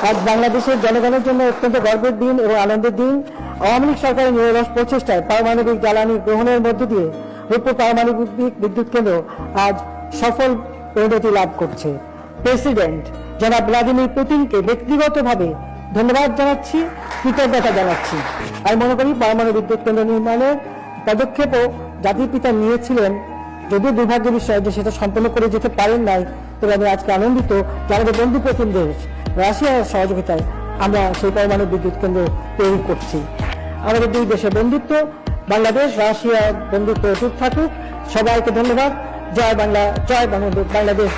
আজ বাংলাদেশের জনগণের জন্য অত্যন্ত গর্বের দিন এবং আনন্দের দিন। আওয়ামী লীগ সরকারের নিরলস প্রচেষ্টায় পারমাণবিক জ্বালানি গ্রহণের মধ্য দিয়ে রূপপুর পারমাণবিক বিদ্যুৎ কেন্দ্র আজ সফল পরিণতি লাভ করছে। প্রেসিডেন্ট জনাব ভ্লাদিমির পুতিনকে ব্যক্তিগতভাবে ধন্যবাদ জানাচ্ছি, কৃতজ্ঞতা জানাচ্ছি। আমি মনে করি পারমাণবিক বিদ্যুৎ কেন্দ্র নির্মাণের পদক্ষেপও জাতির পিতা নিয়েছিলেন, যদিও দুর্ভাগ্যের বিষয় যে সেটা সম্পন্ন করে যেতে পারেন নাই। তবে আমি আজকে আনন্দিত যে আমাদের বন্ধু প্রতিম দেশ রাশিয়ার সহযোগিতায় আমরা সেই পারমাণবিক বিদ্যুৎ কেন্দ্র তৈরি করছি। আমাদের দুই দেশের বন্ধুত্ব, বাংলাদেশ রাশিয়া বন্ধুত্ব অটুট থাকুক। সবাইকে ধন্যবাদ। জয় বাংলা, জয় বাংলাদেশ।